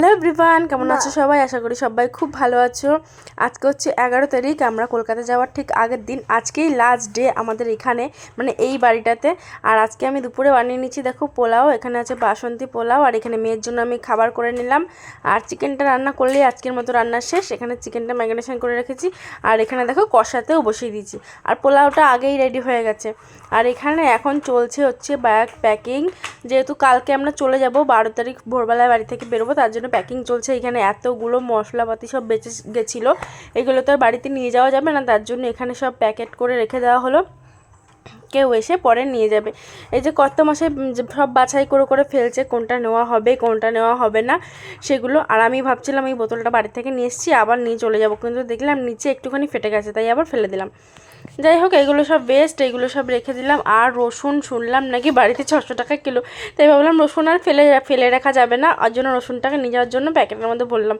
Hello everyone, কেমন আছো সবাই? আশা করি সবাই খুব ভালো আছো। আজকে হচ্ছে 11 তারিখ, আমরা কলকাতা যাওয়ার ঠিক আগের দিন। আজকেই লাস্ট ডে আমাদের এখানে, মানে এই বাড়িটাতে। আর আজকে আমি দুপুরে বানিয়ে নিচ্ছি দেখো পোলাও। এখানে আছে বাসন্তী পোলাও, আর এখানে মেয়ের জন্য আমি খাবার করে নিলাম। আর চিকেনটা রান্না করলেই আজকের মতো রান্না শেষ। এখানে চিকেনটা ম্যারিনেশন করে রেখেছি, আর এখানে দেখো কষাতেও বসিয়ে দিয়েছি। আর পোলাওটা আগেই রেডি হয়ে গেছে। আর এখানে এখন চলছে হচ্ছে ব্যাগ প্যাকিং। যেহেতু কালকে আমরা চলে যাব, 12 তারিখ ভোরবেলায় বাড়ি থেকে বেরোবো, তার জন্য প্যাকিং চলছে। এখানে এতগুলো মশলাপাতি সব বেঁচে গেছিলো, এগুলো তো আর বাড়িতে নিয়ে যাওয়া যাবে না, তার জন্য এখানে সব প্যাকেট করে রেখে দেওয়া হলো, কেউ এসে পরে নিয়ে যাবে। এই যে কত মাসে সব বাছাই করে করে ফেলছে কোনটা নেওয়া হবে কোনটা নেওয়া হবে না সেগুলো। আর আমি ভাবছিলাম এই বোতলটা বাড়ি থেকে নিয়ে এসেছি, আবার নিয়ে চলে যাব, কিন্তু দেখলাম নিচে একটুখানি ফেটে গেছে, তাই আবার ফেলে দিলাম। যাই হোক, এগুলো সব বেস্ট, এগুলো সব রেখে দিলাম। আর রসুন শুনলাম নাকি বাড়িতে 600 টাকা কিলো, তাই ভাবলাম রসুন আর ফেলে রাখা যাবে না, আর জন্য রসুনটাকে নিয়ে যাওয়ার জন্য প্যাকেটের মধ্যে বললাম।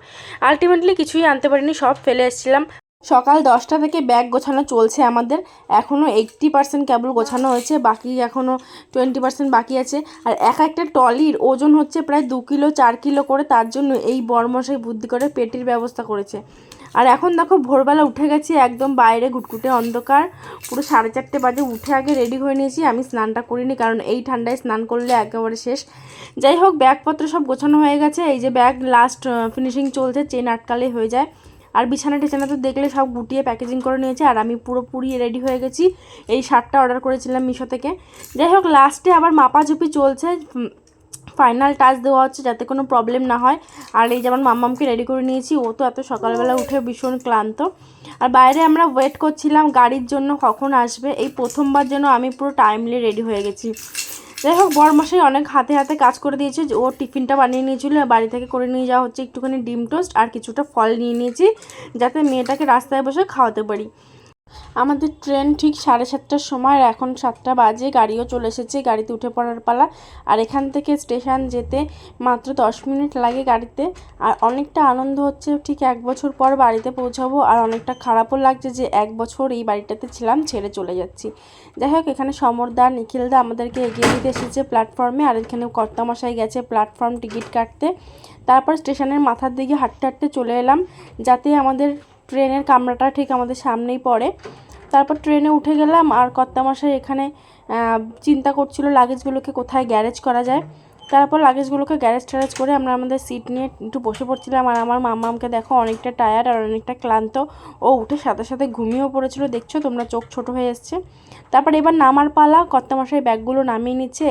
আলটিমেটলি কিছুই আনতে পারিনি, সব ফেলে এসেছিলাম। সকাল 10টা থেকে ব্যাগ গোছানো চলছে আমাদের, এখনও 80% কেবল গোছানো হয়েছে, বাকি এখনও 20% বাকি আছে। আর একটা ট্রলির ওজন হচ্ছে প্রায় 2 কিলো 4 কিলো করে, তার জন্য এই বরমশাই বুদ্ধি করে পেটির ব্যবস্থা করেছে। আর এখন দেখো ভোরবেলা উঠে গেছি, একদম বাইরে ঘুটঘুটে অন্ধকার, পুরো 4:30 বাজে। উঠে আগে রেডি হয়ে নিয়েছি, আমি স্নানটা করিনি, কারণ এই ঠান্ডায় স্নান করলে একেবারে শেষ। যাই হোক, ব্যাগপত্র সব গোছানো হয়ে গেছে, এই যে ব্যাগ লাস্ট ফিনিশিং চলছে, চেন আটকালে হয়ে যায়। আর বিছানা টিছানা তো দেখলে সব গুটিয়ে প্যাকেজিং করে নিয়েছে, আর আমি পুরোপুরি রেডি হয়ে গেছি। এই শার্টটা অর্ডার করেছিলাম মিশো থেকে। যাই হোক, লাস্টে আবার মাপাঝুপি চলছে, ফাইনাল টাচ দেওয়া হচ্ছে যাতে কোনো প্রবলেম না হয়। আর এই যেমন মাম্মামকে রেডি করে নিয়েছি, ও তো এত সকালবেলা উঠে ভীষণ ক্লান্ত। আর বাইরে আমরা ওয়েট করছিলাম গাড়ির জন্য কখন আসবে, এই প্রথমবার যেন আমি পুরো টাইমলি রেডি হয়ে গেছি। যাই হোক, বরমশাই অনেক হাতে হাতে কাজ করে দিয়েছে, ও টিফিনটা বানিয়ে নিয়েছিল, বাড়ি থেকে করে নিয়ে যাওয়া হচ্ছে একটুখানি ডিম টোস্ট আর কিছুটা ফল নিয়ে নিয়েছি, যাতে মেয়েটাকে রাস্তায় বসে খাওয়াতে পারি। আমাদের ট্রেন ঠিক 7:30টার সময়, আর এখন 7টা বাজে, গাড়িও চলে এসেছে, গাড়িতে উঠে পড়ার পালা। আর এখান থেকে স্টেশন যেতে মাত্র 10 মিনিট লাগে গাড়িতে। আর অনেকটা আনন্দ হচ্ছে, ঠিক 1 বছর পর বাড়িতে পৌঁছাবো, আর অনেকটা খারাপও লাগছে যে 1 বছর এই বাড়িটাতে ছিলাম, ছেড়ে চলে যাচ্ছি। যাই হোক, এখানে সমরদা নিখিলদা আমাদেরকে এগিয়ে দিতে এসেছে প্ল্যাটফর্মে, আর এখানে কর্তামশাই গেছে প্ল্যাটফর্ম টিকিট কাটতে। তারপর স্টেশনের মাথার দিকে হাঁটতে হাঁটতে চলে এলাম, যাতে আমাদের ট্রেনের কামরাটা ঠিক আমাদের সামনেই পড়ে। তারপর ট্রেনে উঠে গেলাম, আর কর্তামশাই এখানে চিন্তা করছিল লাগেজগুলোকে কোথায় গ্যারেজ করা যায়। তারপর লাগেজগুলোকে গ্যারেজ ট্যারেজ করে আমরা আমাদের সিট নিয়ে একটু বসে পড়ছিলাম। আর আমার মাম্মামকে দেখো অনেকটা টায়ার্ড আর অনেকটা ক্লান্ত, ও উঠে সাথে সাথে ঘুমিয়েও পড়েছিল, দেখছো তোমরা, চোখ ছোট হয়ে এসছে। তারপর এবার নামার পালা, কর্তামশাই ব্যাগগুলো নামিয়ে নিচ্ছে।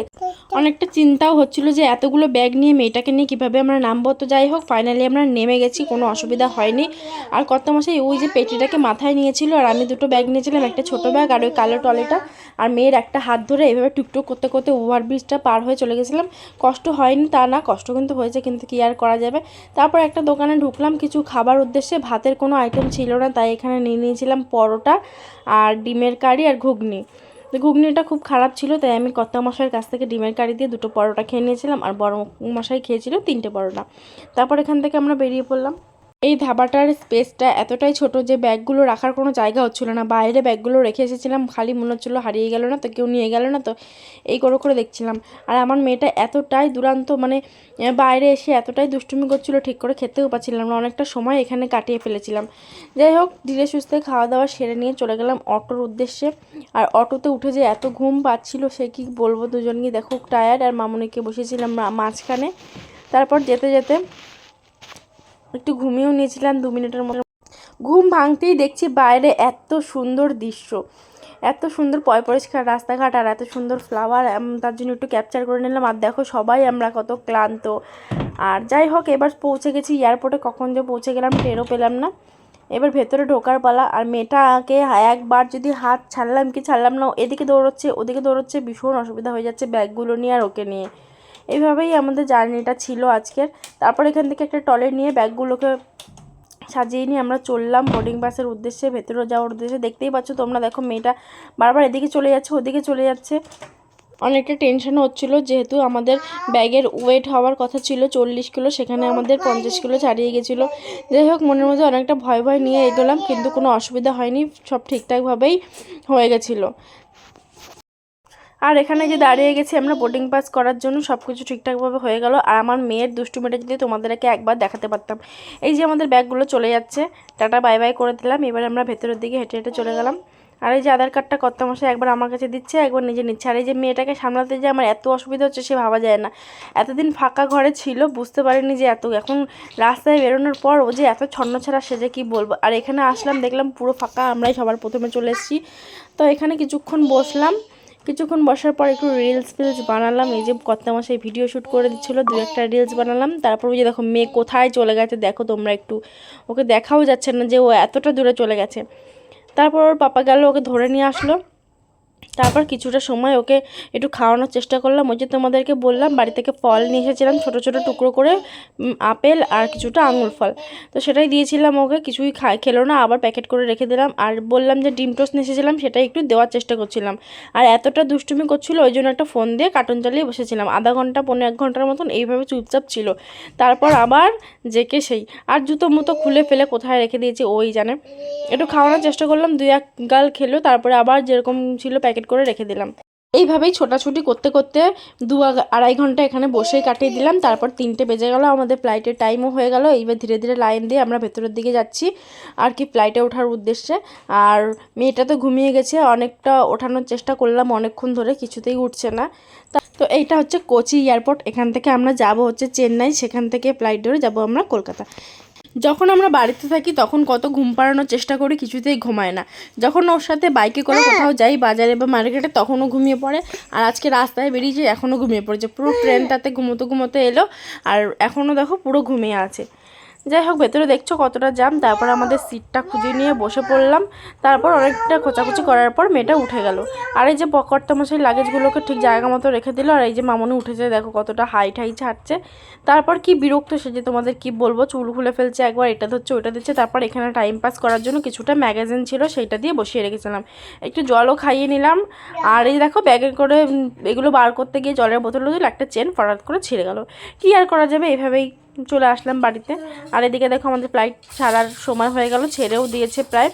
অনেকটা চিন্তাও হচ্ছিল যে এতগুলো ব্যাগ নিয়ে মেয়েটাকে নিয়ে কীভাবে আমরা নামবো। তো যাই হোক, ফাইনালি আমরা নেমে গেছি, কোনো অসুবিধা হয়নি। আর কর্তামশাই ওই যে পেটিটাকে মাথায় নিয়েছিল, আর আমি দুটো ব্যাগ নিয়েছিলাম, একটা ছোটো ব্যাগ আর ওই কালো ট্রলিটা। আর মেয়ের একটা হাত ধরে এভাবে টুকটুক করতে করতে ওভারব্রিজটা পার হয়ে চলে গেছিলাম। কষ্ট হয়নি তা না, কষ্ট কিন্তু হয়েছে, কিন্তু কি আর করা যাবে। তারপর একটা দোকানে ঢুকলাম কিছু খাবার উদ্দেশ্যে, ভাতের কোনো আইটেম ছিল না, তাই এখানে নিয়ে নিয়েছিলাম পরোটা আর ডিমের কারি আর ঘুগনি। তো ঘুগনিটা খুব খারাপ ছিল, তাই আমি কর্তামশাইয়ের কাছ থেকে ডিমের কারি দিয়ে 2টো পরোটা খেয়ে নিয়েছিলাম, আর বড় মশাই খেয়েছিল 3টে পরোটা। তারপর এখান থেকে আমরা বেরিয়ে পড়লাম। এই ধাবাটার স্পেসটা এতটাই ছোট যে ব্যাগগুলো রাখার কোনো জায়গা হচ্ছিল না, বাইরে ব্যাগগুলো রেখে এসেছিলাম, খালি মনে হচ্ছিলো হারিয়ে গেল না তো, কেউ নিয়ে গেল না তো, এই করে করে দেখছিলাম। আর আমার মেয়েটা এতটাই দুরান্ত, মানে বাইরে এসে এতটাই দুষ্টুমি করছিল, ঠিক করে খেতেও পাচ্ছিলাম না, অনেকটা সময় এখানে কাটিয়ে ফেলেছিলাম। যাই হোক, ধীরে সুস্থে খাওয়া দাওয়া সেরে নিয়ে চলে গেলাম অটোর উদ্দেশ্যে। আর অটোতে উঠে যে এত ঘুম পাচ্ছিল সে কি বলবো, দুজনকে দেখো টায়ার্ড, আর মামুনিকে বসেছিলাম মাঝখানে। তারপর যেতে যেতে একটু ঘুমিয়েও নিয়েছিলাম 2 মিনিটের মতো। ঘুম ভাঙতেই দেখছি বাইরে এত সুন্দর দৃশ্য, এত সুন্দর পরিষ্কার রাস্তাঘাট, আর এত সুন্দর ফ্লাওয়ার, তার জন্য একটু ক্যাপচার করে নিলাম। আর দেখো সবাই আমরা কত ক্লান্ত। আর যাই হোক, এবার পৌঁছে গেছি এয়ারপোর্টে, কখন যে পৌঁছে গেলাম টেরও পেলাম না। এবার ভেতরে ঢোকার পালা। আর মেয়েটাকে একবার যদি হাত ছাড়লাম কি ছাড়লাম না, এদিকে দৌড়চ্ছে ওদিকে দৌড়চ্ছে, ভীষণ অসুবিধা হয়ে যাচ্ছে ব্যাগগুলো নিয়ে আর ওকে নিয়ে। এইভাবেই আমাদের জার্নিটা ছিল আজকের। তারপর এখান থেকে একটা ট্রলি নিয়ে ব্যাগগুলোকে সাজিয়ে নিয়ে আমরা চললাম বোর্ডিং বাসের উদ্দেশ্যে, ভেতরে যাওয়ার উদ্দেশ্যে। দেখতেই পাচ্ছ তোমরা, দেখো মেয়েটা বারবার এদিকে চলে যাচ্ছে ওদিকে চলে যাচ্ছে। অনেকটা টেনশন হচ্ছিল, যেহেতু আমাদের ব্যাগের ওয়েট হওয়ার কথা ছিল 40 কিলো, সেখানে আমাদের 50 কিলো ছাড়িয়ে গেছিলো। যাই হোক, মনের মধ্যে অনেকটা ভয় ভয় নিয়ে এগোলাম, কিন্তু কোনো অসুবিধা হয়নি, সব ঠিকঠাকভাবেই হয়ে গেছিলো। আর এখানে যে দাঁড়িয়ে গেছি আমরা বোর্ডিং পাস করার জন্য, সব কিছু ঠিকঠাকভাবে হয়ে গেল। আর আমার মেয়ের দুষ্টুমিটা যদি তোমাদেরকে একবার দেখাতে পারতাম। এই যে আমাদের ব্যাগগুলো চলে যাচ্ছে, টাটা বাই বাই করে দিলাম। এবার আমরা ভেতরের দিকে হেঁটে হেঁটে চলে গেলাম। আর এই যে আধার কার্ডটা কর্তামশাই একবার আমার কাছে দিচ্ছে, একবার নিজে নিচ্ছে। আর এই যে মেয়েটাকে সামলাতে যে আমার এত অসুবিধা হচ্ছে সে ভাবা যায় না। এতদিন ফাঁকা ঘরে ছিল, বুঝতে পারিনি যে এত, এখন রাস্তায় বেরোনোর পর ও যে এত ছন্নছাড়া সেজে কি বলবো। আর এখানে আসলাম, দেখলাম পুরো ফাঁকা, আমরাই সবার প্রথমে চলে এসেছি। তো এখানে কিছুক্ষণ বসলাম, কিছুক্ষণ বসার পর একটু রিলস বানালাম। এই যে কর্তামশাই ভিডিও শ্যুট করে দিচ্ছিলো, দু একটা রিলস বানালাম। তারপর ওই যে দেখো মেয়ে কোথায় চলে গেছে, দেখো তোমরা একটু, ওকে দেখাও যাচ্ছে না যে ও এতটা দূরে চলে গেছে। তারপর ওর পাপা গেল, ওকে ধরে নিয়ে আসলো। তারপর কিছুটা সময় ওকে একটু খাওয়ানোর চেষ্টা করলাম। ওই যে তোমাদেরকে বললাম বাড়ি থেকে ফল নিয়ে এসেছিলাম, ছোটো ছোটো টুকরো করে, আপেল আর কিছুটা আঙুর ফল। তো সেটাই দিয়েছিলাম ওকে, কিছুই খেলো না, আবার প্যাকেট করে রেখে দিলাম। আর বললাম যে ডিম টোস্ট নিয়ে এসেছিলাম, সেটাই একটু দেওয়ার চেষ্টা করছিলাম। আর এতটা দুষ্টুমি করছিল, ওই জন্য একটা ফোন দিয়ে কার্টুন চালিয়ে বসেছিলাম। আধা ঘন্টা 1.5 ঘন্টার মতন এইভাবে চুপচাপ ছিল। তারপর আবার জেকে সেই, আর জুতো মুতো খুলে ফেলে কোথায় রেখে দিয়েছি ওই জানে। একটু খাওয়ানোর চেষ্টা করলাম, 2-1 গাল খেলো, তারপরে আবার যেরকম ছিল প্যাকেট করে রেখে দিলাম। এইভাবেই ছোটাছুটি করতে করতে 2-2.5 ঘন্টা এখানে বসেই কাটিয়ে দিলাম। তারপর 3টে বেজে গেল, আমাদের ফ্লাইটের টাইমও হয়ে গেল। এইবার ধীরে ধীরে লাইন দিয়ে আমরা ভেতরের দিকে যাচ্ছি আর কি, ফ্লাইটে ওঠার উদ্দেশ্যে। আর মেয়েটা তো ঘুমিয়ে গেছে, অনেকটা ওঠানোর চেষ্টা করলাম অনেকক্ষণ ধরে, কিছুতেই উঠছে না। তো এইটা হচ্ছে কোচি এয়ারপোর্ট, এখান থেকে আমরা যাব হচ্ছে চেন্নাই, সেখান থেকে ফ্লাইট ধরে যাব আমরা কলকাতা। যখন আমরা বাড়িতে থাকি তখন কত ঘুম পাড়ানোর চেষ্টা করি, কিছুতেই ঘুমায় না। যখন ওর সাথে বাইকে করে কোথাও যাই বাজারে বা মার্কেটে, তখনও ঘুমিয়ে পড়ে। আর আজকে রাস্তায় বেরিয়েছে, এখনও ঘুমিয়ে পড়েছে। পুরো ট্রেনটাতে ঘুমোতে ঘুমোতে এলো, আর এখনও দেখো পুরো ঘুমিয়ে আছে। যাই হোক, ভেতরে দেখছো কতটা জাম। তারপর আমাদের সিটটা খুঁজে নিয়ে বসে পড়লাম। তারপর অনেকটা খোঁচাখুচি করার পর মেয়েটা উঠে গেল। আর এই যে কর্তামশাই লাগেজগুলোকে ঠিক জায়গা মতো রেখে দিল। আর এই যে মামনি উঠেছে, দেখো কতটা হাইট ছাড়ছে। তারপর কি বিরক্ত সেজে তোমাদের কি বলবো, চুল খুলে ফেলছে, একবার এটা ধরছে ওইটা দিচ্ছে। তারপর এখানে টাইম পাস করার জন্য কিছুটা ম্যাগাজিন ছিল, সেইটা দিয়ে বসিয়ে রেখেছিলাম। একটু জলও খাইয়ে নিলাম। আর এই দেখো ব্যাগে করে এগুলো বার করতে গিয়ে জলের বোতল দিল, একটা চেন ফরাত করে ছিঁড়ে গেল। কি আর করা যাবে, এভাবেই চলে আসলাম বাড়িতে। আর এদিকে দেখো আমাদের ফ্লাইট ছাড়ার সময় হয়ে গেল, ছেড়েও দিয়েছে প্রায়।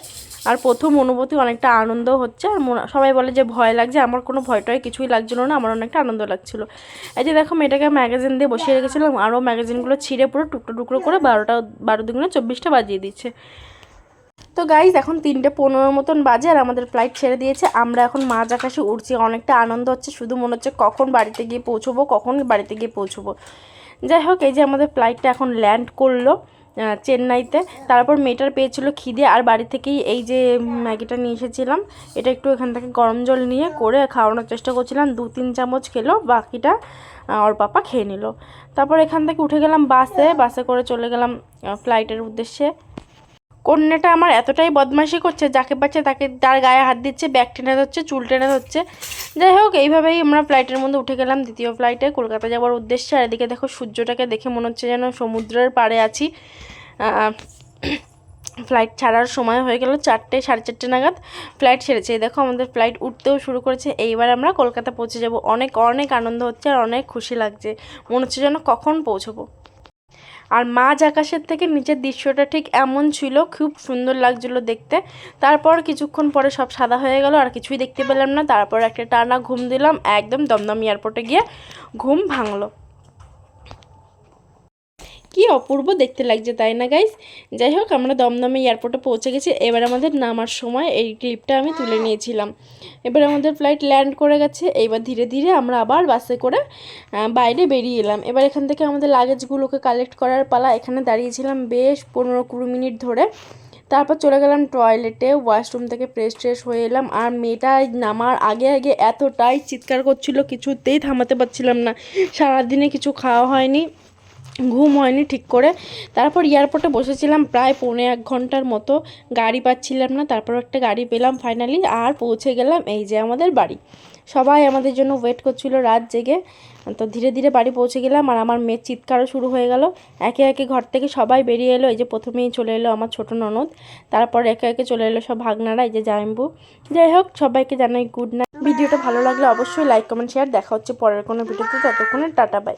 আর প্রথম অনুভূতি অনেকটা আনন্দ হচ্ছে। আর সবাই বলে যে ভয় লাগছে, আমার কোনো ভয়টয় কিছুই লাগছিলো না, আমার অনেকটা আনন্দ লাগছিলো। এই যে দেখো মেয়েটাকে ম্যাগাজিন দিয়ে বসিয়ে রেখেছিলাম, আরও ম্যাগাজিনগুলো ছিঁড়ে পুরো টুকরো টুকরো করে 12 দুগুণে 24টা বাজিয়ে দিচ্ছে। তো গাইজ এখন 3:15 মতন বাজে, আর আমাদের ফ্লাইট ছেড়ে দিয়েছে। আমরা এখন মাঝ আকাশে উড়ছি, অনেকটা আনন্দ হচ্ছে। শুধু মনে হচ্ছে কখন বাড়িতে গিয়ে পৌঁছবো। যাই হোক, এই যে আমাদের ফ্লাইটটা এখন ল্যান্ড করলো চেন্নাইতে। তারপর মেয়েটার পেয়েছিল খিদে, আর বাড়ি থেকেই এই যে ম্যাগিটা নিয়ে এসেছিলাম, এটা একটু এখান থেকে গরম জল নিয়ে করে খাওয়ানোর চেষ্টা করছিলাম। 2-3 চামচ খেলো, বাকিটা ওর পাপা খেয়ে নিল। তারপর এখান থেকে উঠে গেলাম বাসে করে চলে গেলাম ফ্লাইটের উদ্দেশ্যে। কন্যাটা আমার এতটাই বদমাইশি করছে, যাকে পাচ্ছে তাকে তার গায়ে হাত দিচ্ছে, ব্যাগ টেনে ধরছে, চুল টেনে ধরছে। যাই হোক, এইভাবেই আমরা ফ্লাইটের মধ্যে উঠে গেলাম দ্বিতীয় ফ্লাইটে কলকাতা যাওয়ার উদ্দেশ্যে। আর এদিকে দেখো সূর্যটাকে দেখে মনে হচ্ছে যেন সমুদ্রের পাড়ে আছি। ফ্লাইট ছাড়ার সময় হয়ে গেল 4টে, 4:30 নাগাদ ফ্লাইট ছেড়েছে। দেখো আমাদের ফ্লাইট উঠতেও শুরু করেছে। এইবার আমরা কলকাতা পৌঁছে যাব। অনেক অনেক আনন্দ হচ্ছে আর অনেক খুশি লাগছে, মনে হচ্ছে যেন কখন পৌঁছবো। আর মাঝ আকাশের থেকে নিচের দৃশ্যটা ঠিক এমন ছিল, খুব সুন্দর লাগছিলো দেখতে। তারপর কিছুক্ষণ পরে সব সাদা হয়ে গেল, আর কিছুই দেখতে পেলাম না। তারপর একটা টানা ঘুম দিলাম, একদম দমদম এয়ারপোর্টে গিয়ে ঘুম ভাঙলো। কি অপূর্ব দেখতে লাগছে, তাই না গাইস? যাই হোক, আমরা দমদমে এয়ারপোর্টে পৌঁছে গেছি। এবার আমাদের নামার সময় এই ক্লিপটা আমি তুলে নিয়েছিলাম। এবার আমাদের ফ্লাইট ল্যান্ড করে গেছে। এইবার ধীরে ধীরে আমরা আবার বাসে করে বাইরে বেরিয়ে এলাম। এবার এখান থেকে আমাদের লাগেজগুলোকে কালেক্ট করার পালা। এখানে দাঁড়িয়েছিলাম বেশ 15-20 মিনিট ধরে। তারপর চলে গেলাম টয়লেটে, ওয়াশরুম থেকে ফ্রেশ হয়ে এলাম। আর মেয়েটা নামার আগে আগে এতটাই চিৎকার করছিল, কিছুতেই থামাতে পারছিলাম না। সারাদিনে কিছু খাওয়া হয়নি, ঘুম হয়নি ঠিক করে। তারপর এয়ারপোর্টে বসেছিলাম প্রায় 1.25 ঘন্টার মতো, গাড়ি পাচ্ছিলাম না। তারপর একটা গাড়ি পেলাম ফাইনালি, আর পৌঁছে গেলাম এই যে আমাদের বাড়ি। সবাই আমাদের জন্য ওয়েট করছিল রাত জেগে। তো ধীরে ধীরে বাড়ি পৌঁছে গেলাম, আর আমার মেয়ের চিৎকারও শুরু হয়ে গেল। একে একে ঘর থেকে সবাই বেরিয়ে এলো। এই যে প্রথমেই চলে এলো আমার ছোট ননদ, তারপর একে একে চলে এলো সব ভাগনারা, এই যে জামাইবু। যাই হোক, সবাইকে জানাই গুড নাইট। ভিডিওটা ভালো লাগলে অবশ্যই লাইক, কমেন্ট, শেয়ার। দেখা হচ্ছে পরের কোনো ভিডিওতে, ততক্ষণে টাটা বাই।